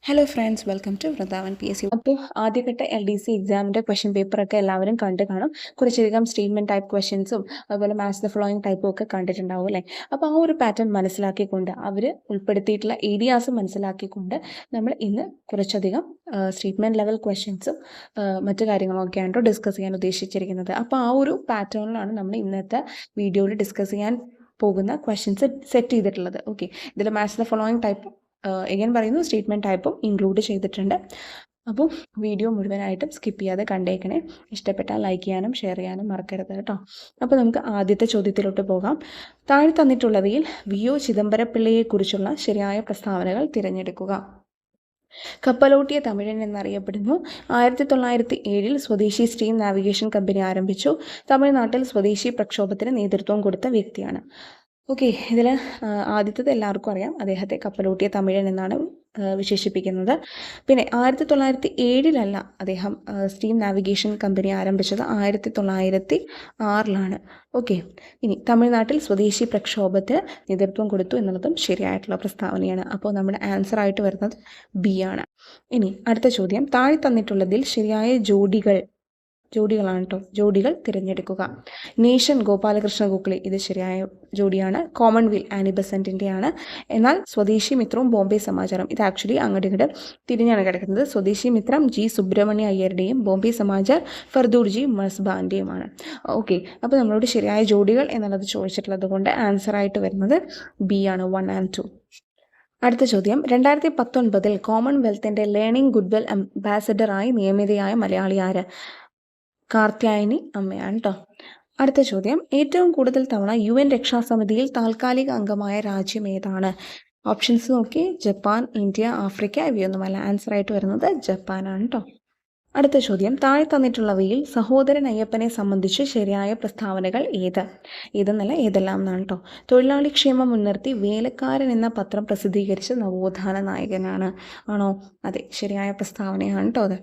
Hello friends, welcome to Vrindavan PSC. അപ്പോൾ ആദ്യഘട്ട LDC എക്സാമിൻ്റെ ക്വസ്റ്റ്യൻ പേപ്പറൊക്കെ എല്ലാവരും കണ്ടു കാണും. കുറച്ചധികം സ്റ്റേറ്റ്മെൻറ്റ് ടൈപ്പ് ക്വസ്റ്റ്യൻസും അതുപോലെ മാച്ച് ദ ഫോളോയിങ് ടൈപ്പും ഒക്കെ കണ്ടിട്ടുണ്ടാവും അല്ലേ. അപ്പോൾ ആ ഒരു പാറ്റേൺ മനസ്സിലാക്കിക്കൊണ്ട് അവർ ഉൾപ്പെടുത്തിയിട്ടുള്ള ഏരിയാസ് മനസ്സിലാക്കിക്കൊണ്ട് നമ്മൾ ഇന്ന് കുറച്ചധികം സ്റ്റേറ്റ്മെൻറ്റ് ലെവൽ ക്വസ്റ്റ്യൻസും മറ്റു കാര്യങ്ങളൊക്കെയാണ് ഡിസ്കസ് ചെയ്യാൻ ഉദ്ദേശിച്ചിരിക്കുന്നത്. അപ്പോൾ ആ ഒരു പാറ്റേണിലാണ് നമ്മൾ ഇന്നത്തെ വീഡിയോയിൽ ഡിസ്കസ് ചെയ്യാൻ പോകുന്ന ക്വസ്റ്റ്യൻസ് സെറ്റ് ചെയ്തിട്ടുള്ളത്. ഓക്കെ, ഇതിൽ match the following type again പറയുന്നു, സ്റ്റേറ്റ്മെൻറ്റ് ടൈപ്പും ഇൻക്ലൂഡ് ചെയ്തിട്ടുണ്ട്. അപ്പോൾ വീഡിയോ മുഴുവനായിട്ടും സ്കിപ്പ് ചെയ്യാതെ കണ്ടേക്കണേ. ഇഷ്ടപ്പെട്ടാൽ ലൈക്ക് ചെയ്യാനും ഷെയർ ചെയ്യാനും മറക്കരുത് കേട്ടോ. അപ്പോൾ നമുക്ക് ആദ്യത്തെ ചോദ്യത്തിലോട്ട് പോകാം. താഴെ തന്നിട്ടുള്ളവയിൽ VO ചിദംബരപ്പിള്ളയെക്കുറിച്ചുള്ള ശരിയായ പ്രസ്താവനകൾ തിരഞ്ഞെടുക്കുക. കപ്പലോട്ടിയ തമിഴൻ എന്നറിയപ്പെടുന്നു. 1907 സ്വദേശി സ്റ്റീം നാവിഗേഷൻ കമ്പനി ആരംഭിച്ചു. തമിഴ്നാട്ടിൽ സ്വദേശി പ്രക്ഷോഭത്തിന് നേതൃത്വം കൊടുത്ത വ്യക്തിയാണ്. ഓക്കെ, ഇതിൽ ആദ്യത്തേത് എല്ലാവർക്കും അറിയാം, അദ്ദേഹത്തെ കപ്പലോട്ടിയ തമിഴൻ എന്നാണ് വിശേഷിപ്പിക്കുന്നത്. പിന്നെ 1907 അദ്ദേഹം സ്റ്റീം നാവിഗേഷൻ കമ്പനി ആരംഭിച്ചത് 1906 ഓക്കെ, ഇനി തമിഴ്നാട്ടിൽ സ്വദേശി പ്രക്ഷോഭത്തിന് നേതൃത്വം കൊടുത്തു എന്നുള്ളതും ശരിയായിട്ടുള്ള പ്രസ്താവനയാണ്. അപ്പോൾ നമ്മുടെ ആൻസർ ആയിട്ട് വരുന്നത് B ആണ്. ഇനി അടുത്ത ചോദ്യം, താഴെ തന്നിട്ടുള്ളതിൽ ശരിയായ ജോഡികളാണ് കേട്ടോ. ജോഡികൾ തിരഞ്ഞെടുക്കുക. നേഷൻ ഗോപാലകൃഷ്ണ ഗോഖലെ, ഇത് ശരിയായ ജോഡിയാണ്. Commonweal Annie ബസന്റിൻ്റെയാണ്. എന്നാൽ സ്വദേശി മിത്രവും ബോംബെ സമാചാരം, ഇത് ആക്ച്വലി അങ്ങോട്ട് ഇങ്ങോട്ട് തിരിഞ്ഞാണ് കിടക്കുന്നത്. സ്വദേശി മിത്രം G സുബ്രഹ്മണ്യ അയ്യരുടെയും ബോംബെ സമാചാർ ഫർദൂർജി മസ്ബാൻ്റെയുമാണ്. ഓക്കെ, അപ്പോൾ നമ്മളോട് ശരിയായ ജോഡികൾ എന്നുള്ളത് ചോദിച്ചിട്ടുള്ളത് കൊണ്ട് ആൻസർ ആയിട്ട് വരുന്നത് B ആണ്, 1 and 2. അടുത്ത ചോദ്യം, 2019 കോമൺവെൽത്തിൻ്റെ ലേണിംഗ് ഗുഡ്വിൽ അംബാസഡറായി നിയമിതയായ മലയാളി ആര്? കാർത്യായനി അമ്മയാണ് കേട്ടോ. അടുത്ത ചോദ്യം, ഏറ്റവും കൂടുതൽ തവണ UN രക്ഷാസമിതിയിൽ താൽക്കാലിക അംഗമായ രാജ്യം ഏതാണ്? ഓപ്ഷൻസ് നോക്കി, ജപ്പാൻ, ഇന്ത്യ, ആഫ്രിക്ക, ഇവയൊന്നുമല്ല. ആൻസർ ആയിട്ട് വരുന്നത് ജപ്പാനാണ് കേട്ടോ. അടുത്ത ചോദ്യം, താഴെ തന്നിട്ടുള്ളവയിൽ സഹോദരൻ അയ്യപ്പനെ സംബന്ധിച്ച് ശരിയായ പ്രസ്താവനകൾ ഏതെന്നല്ല ഏതെല്ലാം എന്നാണ് കേട്ടോ. തൊഴിലാളി ക്ഷേമം മുൻനിർത്തി വേലക്കാരൻ എന്ന പത്രം പ്രസിദ്ധീകരിച്ച നവോത്ഥാന നായകനാണ്. ആണോ? അതെ, ശരിയായ പ്രസ്താവനയാണ് കേട്ടോ അത്.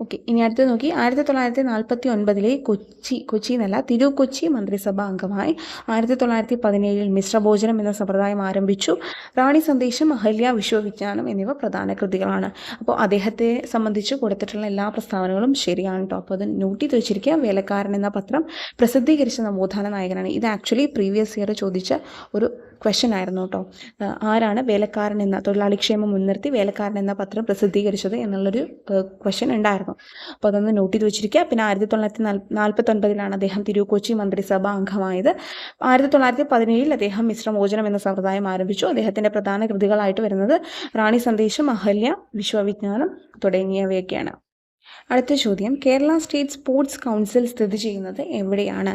ഓക്കെ, ഇനി അടുത്ത് നോക്കി, 1949 കൊച്ചി എന്നല്ല തിരുക്കൊച്ചി മന്ത്രിസഭാ അംഗമായി. 1917 മിശ്രഭോജനം എന്ന സമ്പ്രദായം ആരംഭിച്ചു. റാണി സന്ദേശം, അഹല്യ, വിശ്വവിജ്ഞാനം എന്നിവ പ്രധാന കൃതികളാണ്. അപ്പോൾ അദ്ദേഹത്തെ സംബന്ധിച്ച് കൊടുത്തിട്ടുള്ള എല്ലാ പ്രസ്താവനകളും ശരിയാണ് കേട്ടോ. അപ്പോൾ അത് നോട്ട് ചെയ്ത് വെച്ചിരിക്കുക. വേലക്കാരൻ എന്ന പത്രം പ്രസിദ്ധീകരിച്ച നവോത്ഥാന നായകനാണ്. ഇത് ആക്ച്വലി പ്രീവിയസ് ഇയർ ചോദിച്ച ഒരു ക്വസ്റ്റ്യൻ ആയിരുന്നു കേട്ടോ. ആരാണ് വേലക്കാരൻ എന്ന, തൊഴിലാളി ക്ഷേമം മുൻനിർത്തി വേലക്കാരൻ എന്ന പത്രം പ്രസിദ്ധീകരിച്ചത് എന്നുള്ളൊരു ക്വസ്റ്റ്യൻ ഉണ്ടായിരുന്നു. അപ്പോൾ അതൊന്ന് നോട്ട് ചെയ്ത് വെച്ചിരിക്കുക. പിന്നെ 1949 അദ്ദേഹം തിരുക്കൊച്ചി മന്ത്രിസഭാ അംഗമായത്. 1917 അദ്ദേഹം മിശ്രഭോജനം എന്ന സമ്പ്രദായം ആരംഭിച്ചു. അദ്ദേഹത്തിൻ്റെ പ്രധാന കൃതികളായിട്ട് വരുന്നത് റാണി സന്ദേശം, അഹല്യ, വിശ്വവിജ്ഞാനം തുടങ്ങിയവയൊക്കെയാണ്. അടുത്ത ചോദ്യം, കേരള സ്റ്റേറ്റ് സ്പോർട്സ് കൗൺസിൽ സ്ഥിതി ചെയ്യുന്നത് എവിടെയാണ്?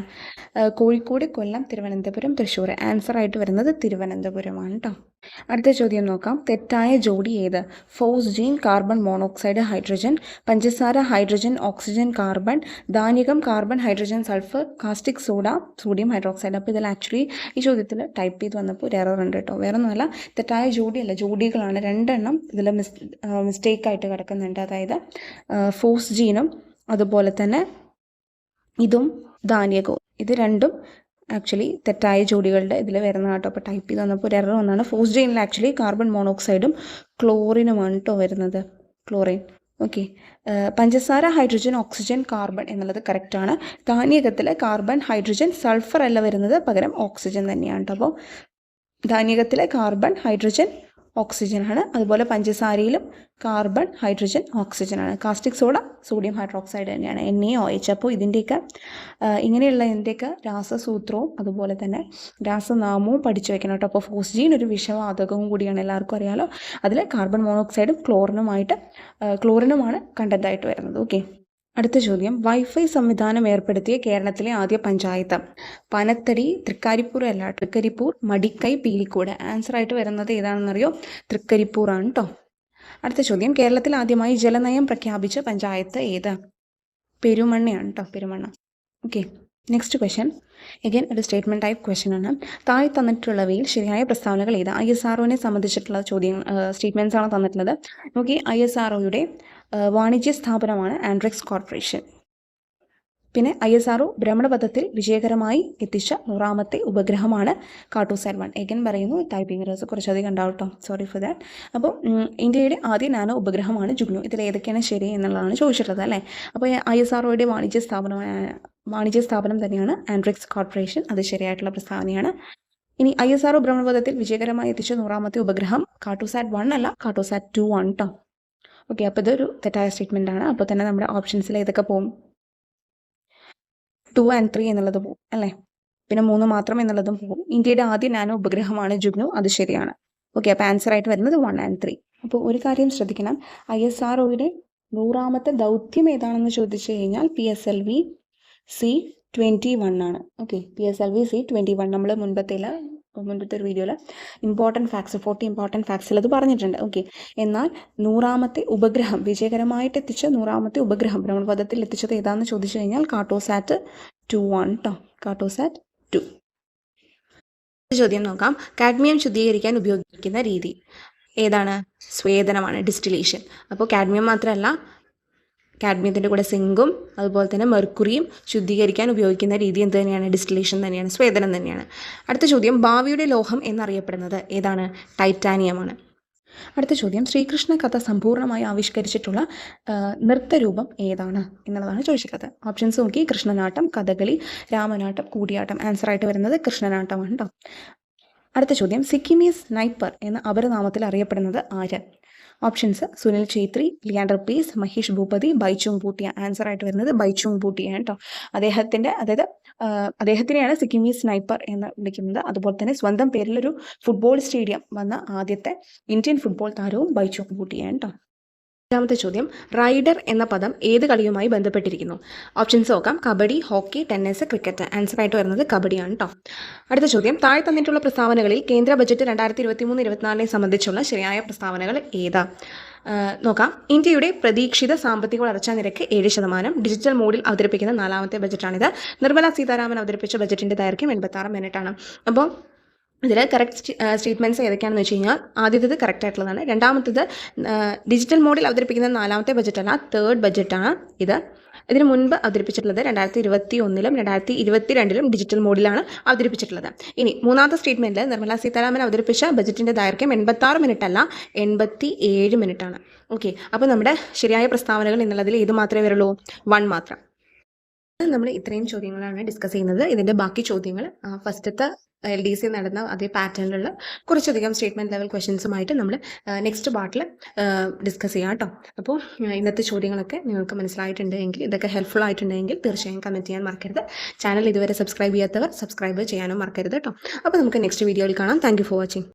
കോഴിക്കോട്, കൊല്ലം, തിരുവനന്തപുരം, തൃശ്ശൂർ. ആൻസർ ആയിട്ട് വരുന്നത് തിരുവനന്തപുരമാണ് കേട്ടോ. അടുത്ത ചോദ്യം നോക്കാം, തെറ്റായ ജോഡി ഏത്? ഫോസ്ജീൻ, കാർബൺ മോണോക്സൈഡ്, ഹൈഡ്രജൻ, പഞ്ചസാര, ഹൈഡ്രജൻ, ഓക്സിജൻ, കാർബൺ, ധാന്യകം, carbon, hydrogen, sulphur, caustic soda, sodium hydroxide. അപ്പോൾ ഇതിൽ ആക്ച്വലി ഈ ചോദ്യത്തിൽ ടൈപ്പ് ചെയ്ത് വന്നപ്പോൾ ഒരു എറർ ഉണ്ട് കേട്ടോ. വേറെ ഒന്നുമല്ല, തെറ്റായ ജോഡിയല്ല, ജോഡികളാണ്. 2 എണ്ണം ഇതിൽ മിസ്റ്റേക്കായിട്ട് കിടക്കുന്നുണ്ട്. അതായത് ഫോസ്ജീനും അതുപോലെ തന്നെ ഇതും ധാന്യകവും, ഇത് രണ്ടും ആക്ച്വലി തെറ്റായ ജോഡികളുടെ ഇതിൽ വരുന്ന കേട്ടോ. അപ്പോൾ ടൈപ്പ് ചെയ്ത് വന്നപ്പോൾ ഒരു എറർ വന്നാണ്. ഫോസ്ജീനിൽ ആക്ച്വലി കാർബൺ മോണോക്സൈഡും ക്ലോറിനുമാണ് കേട്ടോ വരുന്നത്, ക്ലോറിൻ. ഓക്കെ, പഞ്ചസാര, ഹൈഡ്രജൻ, ഓക്സിജൻ, കാർബൺ എന്നുള്ളത് കറക്റ്റാണ്. ധാന്യകത്തിൽ കാർബൺ, ഹൈഡ്രജൻ, സൾഫർ അല്ല വരുന്നത്, പകരം ഓക്സിജൻ തന്നെയാണ് കേട്ടോ. അപ്പോൾ ധാന്യകത്തിലെ കാർബൺ, ഹൈഡ്രജൻ, ഓക്സിജനാണ്. അതുപോലെ പഞ്ചസാരയിലും കാർബൺ, ഹൈഡ്രജൻ, ഓക്സിജനാണ്. കാസ്റ്റിക് സോഡ സോഡിയം ഹൈഡ്രോക്സൈഡ് തന്നെയാണ്, NaOH. അപ്പോൾ ഇതിൻ്റെയൊക്കെ ഇങ്ങനെയുള്ളതിൻ്റെയൊക്കെ രാസസൂത്രവും അതുപോലെ തന്നെ രാസനാമവും പഠിച്ചു വെക്കണം കേട്ടോ. അപ്പോൾ ഫോസ്ജീൻ ഒരു വിഷവാതകവും കൂടിയാണ്, എല്ലാവർക്കും അറിയാലോ. അതിൽ കാർബൺ മോണോക്സൈഡും ക്ലോറിനുമാണ് കണ്ടൻ്റായിട്ട് വരുന്നത്. ഓക്കെ, അടുത്ത ചോദ്യം, വൈഫൈ സംവിധാനം ഏർപ്പെടുത്തിയ കേരളത്തിലെ ആദ്യ പഞ്ചായത്ത്? പനത്തടി, തൃക്കരിപ്പൂർ അല്ല, തൃക്കരിപ്പൂർ, മടിക്കൈ, പീലിക്കോട്. ആൻസർ ആയിട്ട് വരുന്നത് ഏതാണെന്നറിയോ? തൃക്കരിപ്പൂറാണ് കേട്ടോ. അടുത്ത ചോദ്യം, കേരളത്തിൽ ആദ്യമായി ജലനയം പ്രഖ്യാപിച്ച പഞ്ചായത്ത് ഏത്? പെരുമണ്ണയാണ് കേട്ടോ, Perumanna. Okay, next question again ഒരു സ്റ്റേറ്റ്മെൻറ്റ് ടൈപ്പ് ക്വസ്റ്റ്യൻ ആണ്. താഴെ തന്നിട്ടുള്ളവയിൽ ശരിയായ പ്രസ്താവനകൾ ഏത്? ISROനെ സംബന്ധിച്ചിട്ടുള്ള സ്റ്റേറ്റ്മെൻറ്റ്സ് ആണ് തന്നിട്ടുള്ളത്. നോക്കി, ISROയുടെ വാണിജ്യ സ്ഥാപനമാണ് ആൻഡ്രിക്സ് കോർപ്പറേഷൻ. പിന്നെ ISRO ഭ്രമണപഥത്തിൽ വിജയകരമായി എത്തിച്ച 100ാമത്തെ ഉപഗ്രഹമാണ് കാർട്ടോസാറ്റ് 1. എഗൻ പറയുന്നു, ടൈപ്പിംഗ് എറേഴ്സ് കുറച്ചധികം ഉണ്ടാവും കേട്ടോ, സോറി ഫോർ ദാറ്റ്. അപ്പോൾ ഇന്ത്യയുടെ ആദ്യ നാനോ ഉപഗ്രഹമാണ് ജുഗ്നു. ഇതിൽ ഏതൊക്കെയാണ് ശരി എന്നുള്ളതാണ് ചോദിച്ചിട്ടുള്ളത് അല്ലേ. അപ്പോൾ ISROയുടെ വാണിജ്യ സ്ഥാപനം തന്നെയാണ് ആൻഡ്രിക്സ് കോർപ്പറേഷൻ. അത് ശരിയായിട്ടുള്ള പ്രസ്താവനയാണ്. ഇനി ISRO ഭ്രമണപഥത്തിൽ വിജയകരമായി എത്തിച്ച 100ാമത്തെ ഉപഗ്രഹം കാർട്ടോസാറ്റ് 1 അല്ല, കാർട്ടോസാറ്റ് 2 ആണ് കേട്ടോ. ഓക്കെ, അപ്പോൾ ഇതൊരു തെറ്റായ സ്റ്റേറ്റ്മെൻ്റ് ആണ്. അപ്പോൾ തന്നെ നമ്മുടെ ഓപ്ഷൻസിൽ ഏതൊക്കെ പോകും? 2 and 3 എന്നുള്ളത് പോകും അല്ലേ. പിന്നെ 3 മാത്രം എന്നുള്ളതും പോകും. ഇന്ത്യയുടെ ആദ്യ നാനോ ഉപഗ്രഹമാണ് ജുഗ്നു, അത് ശരിയാണ്. ഓക്കെ, അപ്പോൾ ആൻസർ ആയിട്ട് വരുന്നത് 1 and 3. അപ്പോൾ ഒരു കാര്യം ശ്രദ്ധിക്കണം, ISROയുടെ 100ാമത്തെ ദൗത്യം ഏതാണെന്ന് ചോദിച്ചു കഴിഞ്ഞാൽ PSLV C-21 ആണ്. ഓക്കെ, PSLV C-21 നമ്മൾ മുൻപത്തെ ഒരു വീഡിയോയിൽ 40 ഇമ്പോർട്ടൻറ്റ് ഫാക്ട്സിൽ അത് പറഞ്ഞിട്ടുണ്ട്. ഓക്കെ, എന്നാൽ 100ാമത്തെ ഉപഗ്രഹം വിജയകരമായിട്ട് എത്തിച്ച 100ാമത്തെ ഉപഗ്രഹം ഭ്രമണപഥത്തിൽ എത്തിച്ചത് ഏതാണെന്ന് ചോദിച്ചു കഴിഞ്ഞാൽ കാർട്ടോസാറ്റ് 2 ആണ് കേട്ടോ, കാർട്ടോസാറ്റ് 2. ചോദ്യം നോക്കാം. കാഡ്മിയം ശുദ്ധീകരിക്കാൻ ഉപയോഗിക്കുന്ന രീതി ഏതാണ്? സ്വേദനമാണ്, ഡിസ്റ്റിലേഷൻ. അപ്പോൾ കാഡ്മിയം മാത്രമല്ല, കാഡ്മിയത്തിൻ്റെ കൂടെ സിങ്കും അതുപോലെ തന്നെ മെർക്കുറിയും ശുദ്ധീകരിക്കാൻ ഉപയോഗിക്കുന്ന രീതി എന്ത് തന്നെയാണ്? ഡിസ്റ്റിലേഷൻ തന്നെയാണ്, സ്വേദനം തന്നെയാണ്. അടുത്ത ചോദ്യം, ഭാവിയുടെ ലോഹം എന്നറിയപ്പെടുന്നത് ഏതാണ്? ടൈറ്റാനിയമാണ്. അടുത്ത ചോദ്യം, ശ്രീകൃഷ്ണ കഥ സമ്പൂർണ്ണമായി ആവിഷ്കരിച്ചിട്ടുള്ള നൃത്തരൂപം ഏതാണ് എന്നുള്ളതാണ് ചോദിച്ചിട്ടുള്ളത്. ഓപ്ഷൻസ് നോക്കി: കൃഷ്ണനാട്ടം, കഥകളി, രാമനാട്ടം, കൂടിയാട്ടം. ആൻസർ ആയിട്ട് വരുന്നത് കൃഷ്ണനാട്ടമാണ് കേട്ടോ. അടുത്ത ചോദ്യം, സിക്കിമീസ് സ്നൈപ്പർ എന്ന അപരനാമത്തിൽ അറിയപ്പെടുന്നത് ആര്? ഓപ്ഷൻസ്: സുനിൽ ഛേത്രി, ലിയാൻഡർ പേസ്, മഹേഷ് ഭൂപതി, ബൈചുങ് ഭൂട്ടിയ. ആൻസർ ആയിട്ട് വരുന്നത് ബൈചുങ് ഭൂട്ടിയാണ് കേട്ടോ. അദ്ദേഹത്തിനെയാണ് സിക്കിമീസ് സ്നൈപ്പർ എന്ന് വിളിക്കുന്നത്. അതുപോലെ തന്നെ സ്വന്തം പേരിലൊരു ഫുട്ബോൾ സ്റ്റേഡിയം വന്ന ആദ്യത്തെ ഇന്ത്യൻ ഫുട്ബോൾ താരവും ബൈചുങ് ഭൂട്ടിയാണ് കേട്ടോ. രണ്ടാമത്തെ ചോദ്യം, റൈഡർ എന്ന പദം ഏത് കളിയുമായി ബന്ധപ്പെട്ടിരിക്കുന്നു? ഓപ്ഷൻസ് നോക്കാം: kabaddi, hockey, tennis, cricket. Answer ആയിട്ട് വരുന്നത് കബഡിയാണ് കേട്ടോ. അടുത്ത ചോദ്യം, താഴെ തന്നിട്ടുള്ള പ്രസ്താവനകളിൽ കേന്ദ്ര ബജറ്റ് 2023-24 സംബന്ധിച്ചുള്ള ശരിയായ പ്രസ്താവനകൾ ഏതാ? നോക്കാം. ഇന്ത്യയുടെ പ്രതീക്ഷിത സാമ്പത്തിക വളർച്ചാ നിരക്ക് 7%. ഡിജിറ്റൽ മോഡിൽ അവതരിപ്പിക്കുന്ന 4ാമത്തെ ബജറ്റാണിത്. നിർമ്മല സീതാരാമൻ അവതരിപ്പിച്ച ബജറ്റിൻ്റെ ദൈർഘ്യം 86 മിനിറ്റാണ്. അപ്പോൾ ഇതിൽ കറക്റ്റ് സ്റ്റേറ്റ്മെൻറ്റ്സ് ഏതൊക്കെയാണെന്ന് വെച്ച് കഴിഞ്ഞാൽ, ആദ്യത്തേത് കറക്റ്റ് ആയിട്ടുള്ളതാണ്. രണ്ടാമത്തേത് ഡിജിറ്റൽ മോഡിൽ അവതരിപ്പിക്കുന്ന 4ാമത്തെ ബജറ്റല്ല, തേർഡ് ബജറ്റാണ് ഇത്. ഇതിന് മുൻപ് അവതരിപ്പിച്ചിട്ടുള്ളത് 2021-ലും 2022-ലും ഡിജിറ്റൽ മോഡിലാണ് അവതരിപ്പിച്ചിട്ടുള്ളത്. ഇനി മൂന്നാമത്തെ സ്റ്റേറ്റ്മെൻറ്റിൽ നിർമ്മല സീതാരാമൻ അവതരിപ്പിച്ച ബജറ്റിൻ്റെ ദൈർഘ്യം 86 മിനിറ്റ് അല്ല, 87 മിനിറ്റാണ്. ഓക്കെ, അപ്പോൾ നമ്മുടെ ശരിയായ പ്രസ്താവനകൾ എന്നുള്ളതിൽ ഏത് മാത്രമേ വരുള്ളൂ? 1 മാത്രം. നമ്മൾ ഇത്രയും ചോദ്യങ്ങളാണ് ഡിസ്കസ് ചെയ്യുന്നത്. ഇതിൻ്റെ ബാക്കി ചോദ്യങ്ങൾ ഫസ്റ്റത്തെ LDC നടന്ന അതേ പാറ്റേണിലുള്ള കുറച്ചധികം സ്റ്റേറ്റ്മെൻറ്റ് ലെവൽ ക്വസ്റ്റ്യൻസുമായിട്ട് നമ്മൾ നെക്സ്റ്റ് പാർട്ടിൽ ഡിസ്കസ് ചെയ്യാം കേട്ടോ. അപ്പോൾ ഇന്നത്തെ ചോദ്യങ്ങളൊക്കെ നിങ്ങൾക്ക് മനസ്സിലായിട്ടുണ്ടെങ്കിൽ, ഇതൊക്കെ ഹെൽപ്ഫുൾ ആയിട്ടുണ്ടെങ്കിൽ തീർച്ചയായും കമൻറ്റ് ചെയ്യാൻ മറക്കരുത്. ചാനൽ ഇതുവരെ സബ്സ്ക്രൈബ് ചെയ്യാത്തവർ സബ്സ്ക്രൈബ് ചെയ്യാനും മറക്കരുത് കേട്ടോ. അപ്പോൾ നമുക്ക് നെക്സ്റ്റ് വീഡിയോയിൽ കാണാം. Thank you for watching.